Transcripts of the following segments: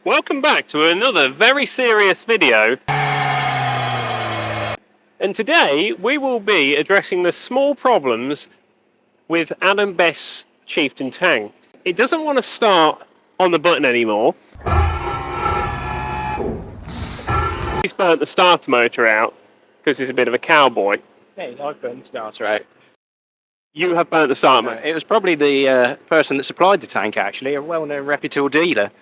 Welcome back to another very serious video. And today we will be addressing the small problems with Bests Chieftain Tank. It doesn't want to start on the button anymore. He's burnt the starter motor out because he's a bit of a cowboy. Hey, I've burnt the starter out. You have burnt the starter motor? It was probably the person that supplied the tank, actually, a well-known reputable dealer.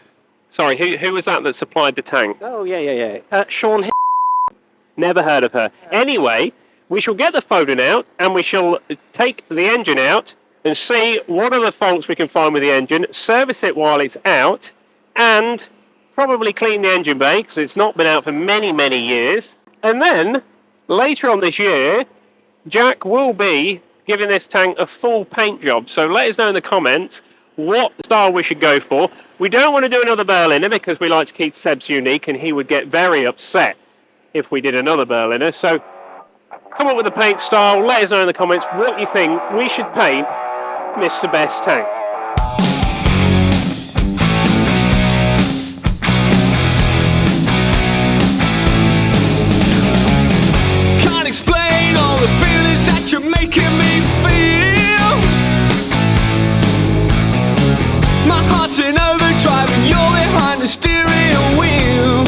Sorry, who was that supplied the tank? Oh, yeah. Sean. Never heard of her. Anyway, we shall get the Foden out and we shall take the engine out and see what other faults we can find with the engine, service it while it's out, and probably clean the engine bay because it's not been out for many, many years. And then, later on this year, Jack will be giving this tank a full paint job. So let us know in the comments what style we should go for. We don't want to do another Berliner because we like to keep Seb's unique and he would get very upset if we did another Berliner. So come up with a paint style, let us know in the comments what you think we should paint Mr. Best Tank. Can't explain all the feelings that you're making me feel. My heart's in overdrive and you're behind the steering wheel.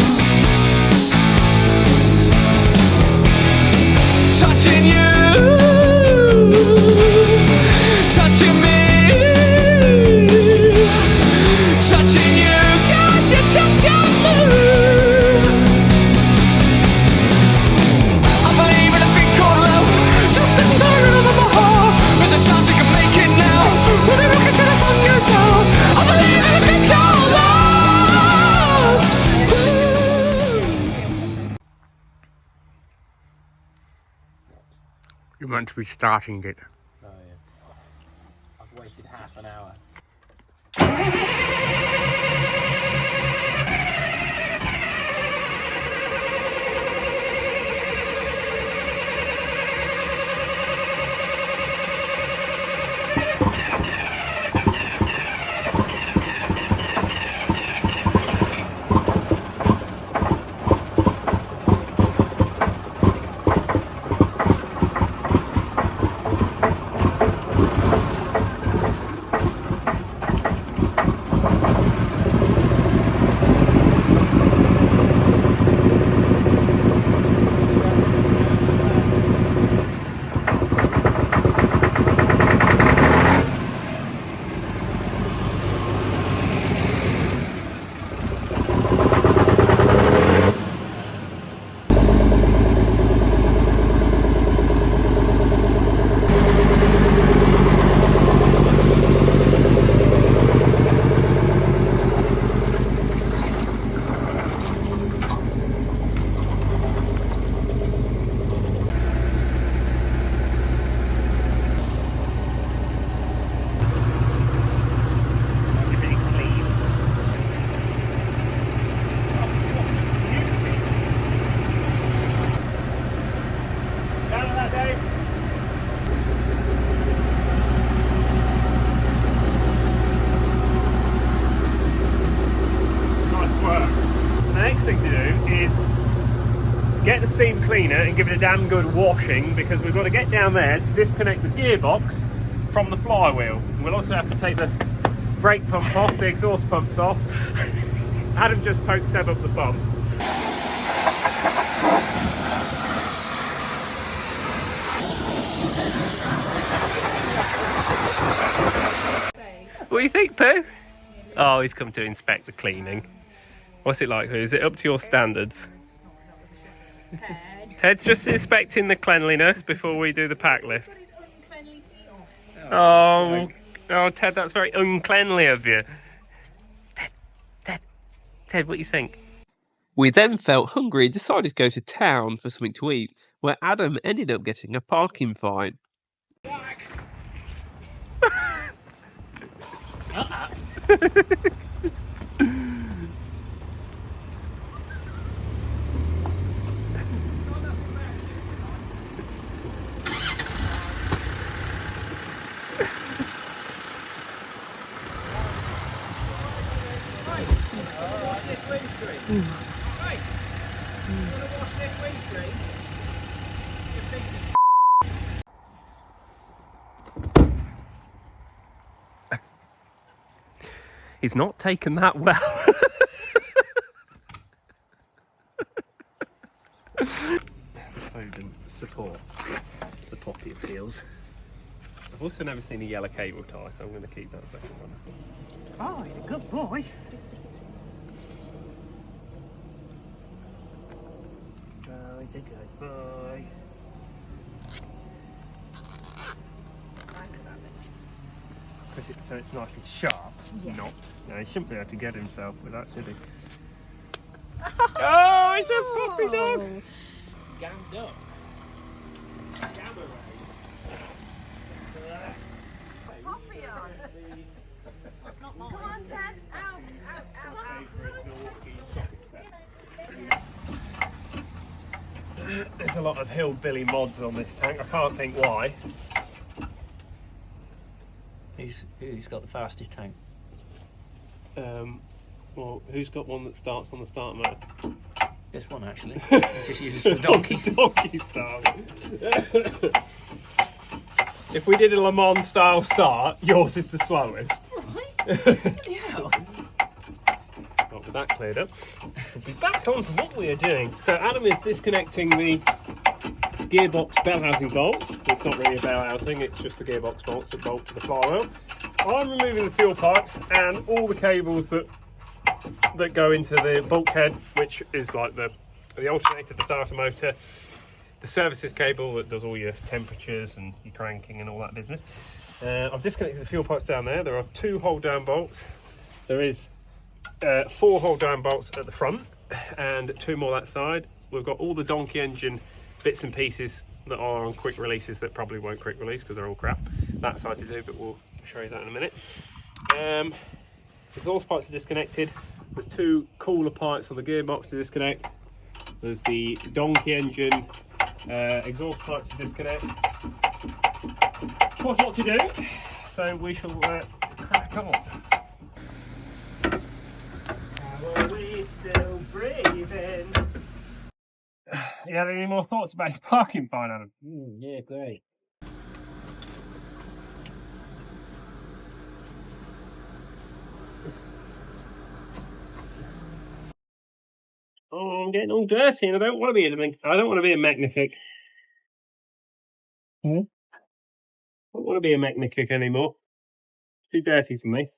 Touching you, touching me, touching you, got you touching me. I believe in a thing called love, just as tired of my heart. There's a chance we can make it now. We'll be rocking till the sun goes down. I believe in a thing called love. You're meant to be starting it. Oh, yeah. I've waited half an hour. Get the seam cleaner and give it a damn good washing because we've got to get down there to disconnect the gearbox from the flywheel. We'll also have to take the brake pump off, the exhaust pumps off. Adam just poked Seb up the bum. What do you think, Pooh? Oh, he's come to inspect the cleaning. What's it like, Pooh? Is it up to your standards? Ted's just inspecting the cleanliness before we do the pack lift. Oh, Ted, that's very uncleanly of you. Ted, what do you think? We then felt hungry and decided to go to town for something to eat, where Adam ended up getting a parking fine. He's not taken that well. Foden supports the poppy appeals. I've also never seen a yellow cable tie, so I'm going to keep that second one. Oh, he's a good boy. Oh, he's a good boy. So it's nice and sharp. Yeah. Not. No, he shouldn't be able to get himself with that, should he? Oh, it's a puppy dog! Gammed up. Gamma Puppy on. Come on, Dad. Out, out, out. favourite Milwaukee socket set. There's a lot of hillbilly mods on this tank. I can't think why. Who's got the fastest tank? Well, who's got one that starts on the start mode? This one, actually. It just uses the donkey. Donkey start. If we did a Le Mans style start, yours is the slowest. Yeah. Well, with that cleared up, we'll be back on to what we are doing. So Adam is disconnecting the gearbox bell housing bolts. It's not really a bell housing, it's just the gearbox bolts that bolt to the flywheel. I'm removing the fuel pipes and all the cables that go into the bulkhead, which is like the alternator, the starter motor, the services cable that does all your temperatures and your cranking and all that business. I've disconnected the fuel pipes down there. There are 2 hold down bolts. There is 4 hold down bolts at the front and 2 more that side. We've got all the donkey engine bits and pieces that are on quick releases that probably won't quick release because they're all crap. That side to do, but we'll show you that in a minute. Exhaust pipes are disconnected. There's 2 cooler pipes on the gearbox to disconnect. There's the donkey engine exhaust pipe to disconnect. Quite a lot to do, so we shall crack on. How are we still breathing? You had any more thoughts about your parking fine, Adam? Yeah, great. Oh, I'm getting all dirty, and I don't want to be a mechanic. I don't want to be a mechanic anymore. Too dirty for me.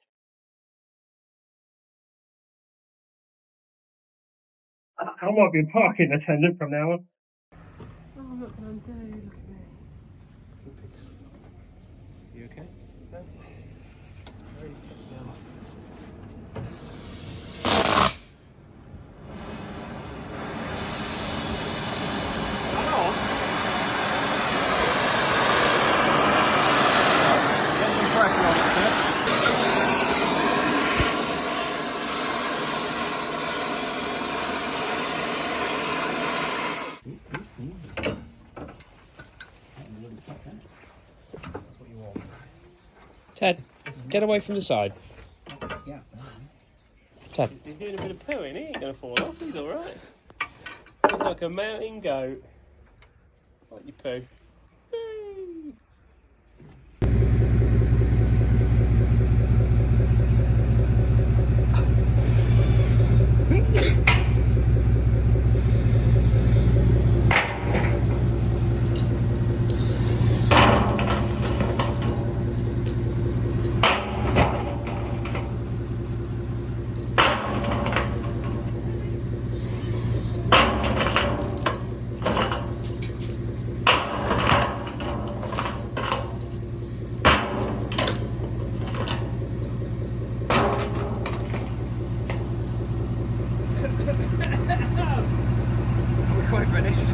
I might be a parking attendant from now on. Oh, look what I'm doing. Look at me. You okay? No. Ted, get away from the side. Ted. He's doing a bit of pooing, he ain't going to fall off, he's alright. He's like a mountain goat. Like your poo. Whee! We're quite finished.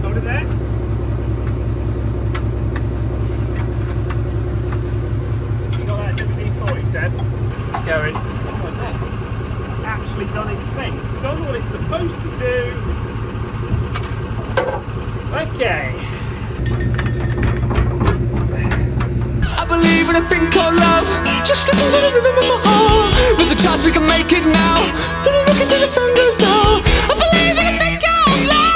Hold it there. You got that WD-40 set? It's going. What's that? actually done its thing. It's done what it's supposed to do. Okay. I believe in a thing called love. Just listen to the rhythm of my heart. There's a chance we can make it now. When I look until the sun goes down. I believe in a thing called love.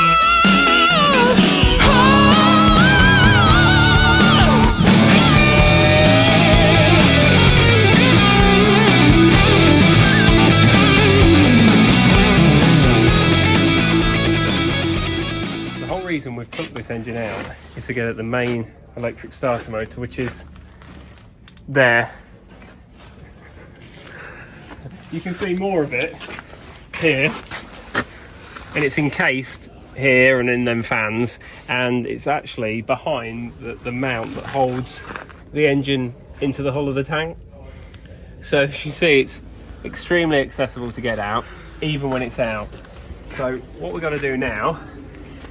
The whole reason we've took this engine out is to get at the main electric starter motor, which is there. You can see more of it here, and it's encased here and in them fans, and it's actually behind the mount that holds the engine into the hull of the tank. So as you see, it's extremely accessible to get out even when it's out. So what we're going to do now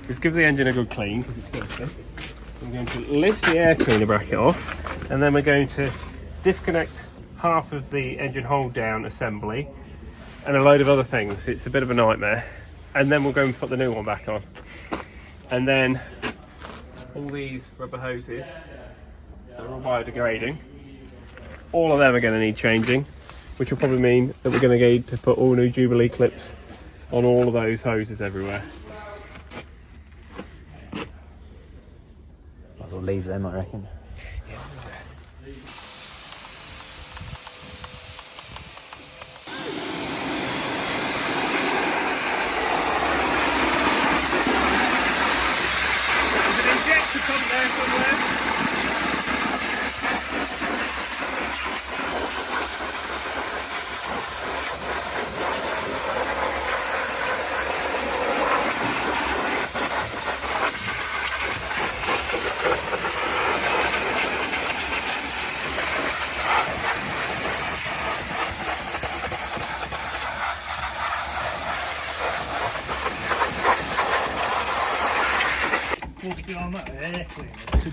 is give the engine a good clean, because it's filthy. I'm going to lift the air cleaner bracket off, and then we're going to disconnect half of the engine hold down assembly and a load of other things. It's a bit of a nightmare. And then we'll go and put the new one back on. And then all these rubber hoses that are all biodegrading, all of them are going to need changing, which will probably mean that we're going to need to put all new Jubilee clips on all of those hoses everywhere. Might as well leave them, I reckon.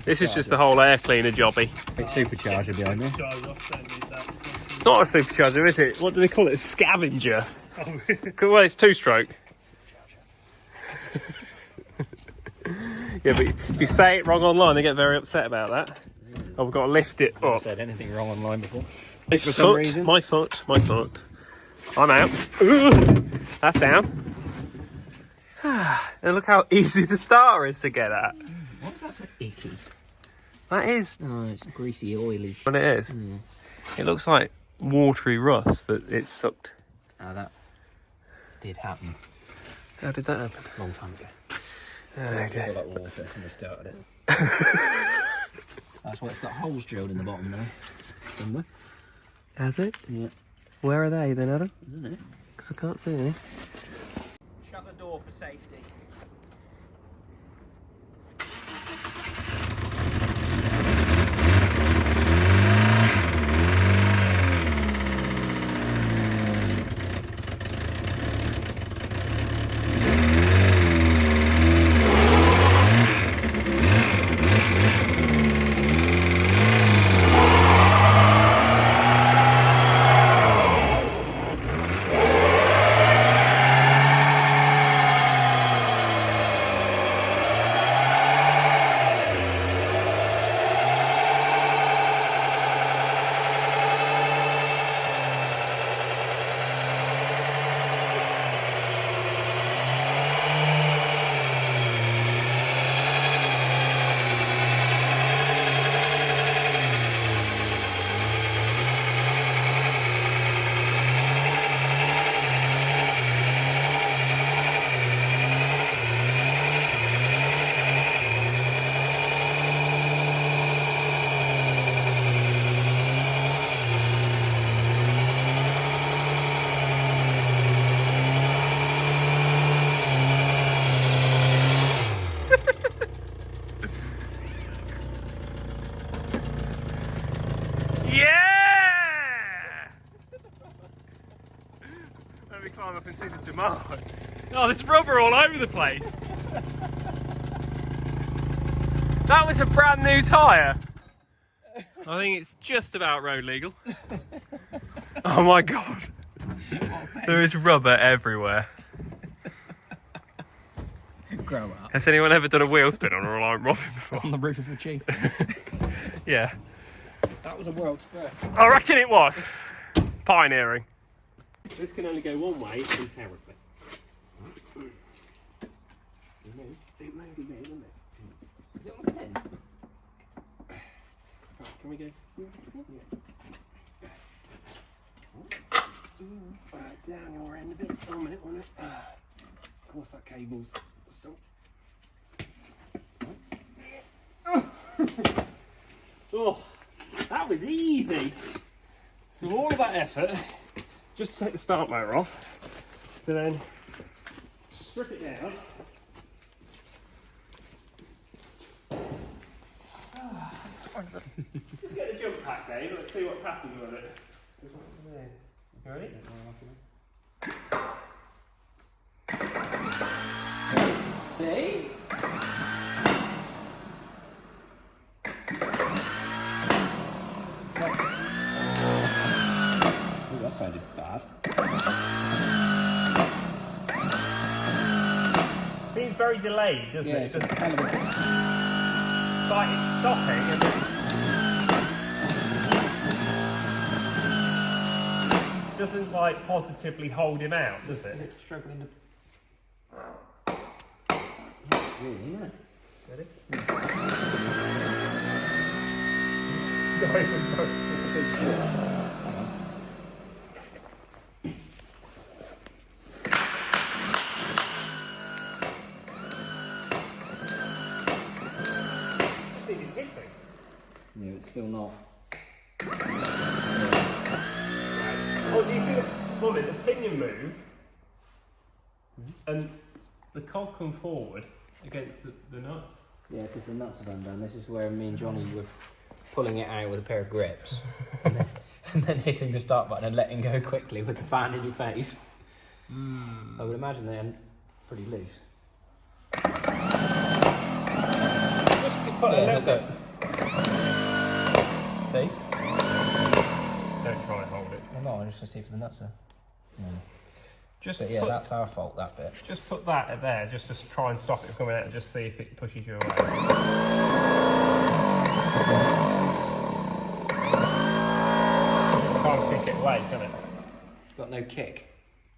This is just the whole air cleaner jobby. Big supercharger behind me. It's not a supercharger, is it? What do they call it? A scavenger. Well, it's two-stroke. Yeah, but if you say it wrong online, they get very upset about that. Oh, we've got to lift it I've up. said anything wrong online before. My foot. I'm out. That's down. And look how easy the starter is to get at. What's that so icky? That is Oh, it's greasy, oily. what it is. It looks like watery rust that it's sucked. Oh, that did happen How did that happen? a long time ago. Oh, dear. All that water when we started it. That's why it's got holes drilled in the bottom there. Somewhere. Has it? Yeah. Where are they then, Adam? Isn't it? Because I can't see any. Shut the door for safety. Yeah! Let me climb up and see the demand. Oh, there's rubber all over the place. That was a brand new tyre. I think it's just about road legal. Oh my god. There is rubber everywhere. Grow up. Has anyone ever done a wheel spin on a Reliant Robin before? On the roof of a chief. Yeah. That was a world's first. I reckon it was. Pioneering. This can only go one way and terribly. It may be there, isn't it? Is it on a pin? Right, can we go? Down your end a bit. 1 minute, 1 minute. Of course, that cable's stuck. Oh, that was easy. So all of that effort, just to take the start motor off, to then strip it down. Just get the jump pack, Dave. Let's see what's happened with it. You ready? See? Oh, that sounded bad. Seems very delayed, doesn't it? It's just kind of a... It's like it's stopping and then doesn't like positively hold him out, does it? It's struggling to... Really, isn't it? Ready? No, it's still not. Oh, do you see the pinion move and the cog come forward against the nuts? Yeah, because the nuts have undone. This is where me and Johnny were pulling it out with a pair of grips and then hitting the start button and letting go quickly with the fan in your face. I would imagine they're pretty loose. Just put a little bit. See? Don't try and hold it. I'm not, I'm just going to see if the nuts are... No. Just But yeah, put, that's our fault, that bit. just put that there, just to try and stop it from coming out and just see if it pushes you away. Can't kick it away, can it? Got no kick.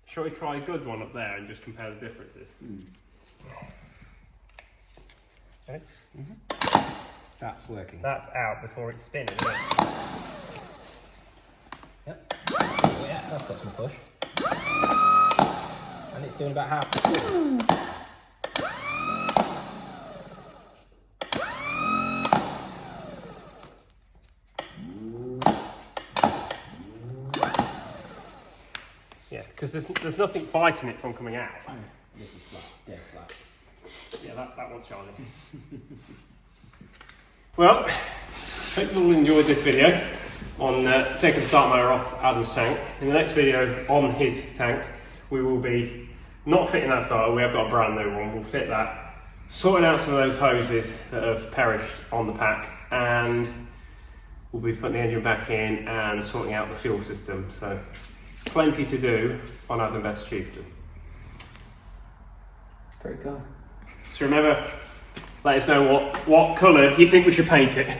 Shall we try a good one up there and just compare the differences? Okay. That's working. That's out before it's spinning, isn't it? Yep. Yeah, that's got some push. And it's doing about half. Yeah, because there's nothing fighting it from coming out. This is flat, dead flat. Yeah, that one's shining. Well, hope you all enjoyed this video on taking the start motor off Adam's tank. In the next video on his tank, we will be not fitting that starter, we have got a brand new one, we'll fit that, sorting out some of those hoses that have perished on the pack, and we'll be putting the engine back in and sorting out the fuel system. So plenty to do on Adam Bests Chieftain. Pretty cool. So remember, let us know what colour you think we should paint it.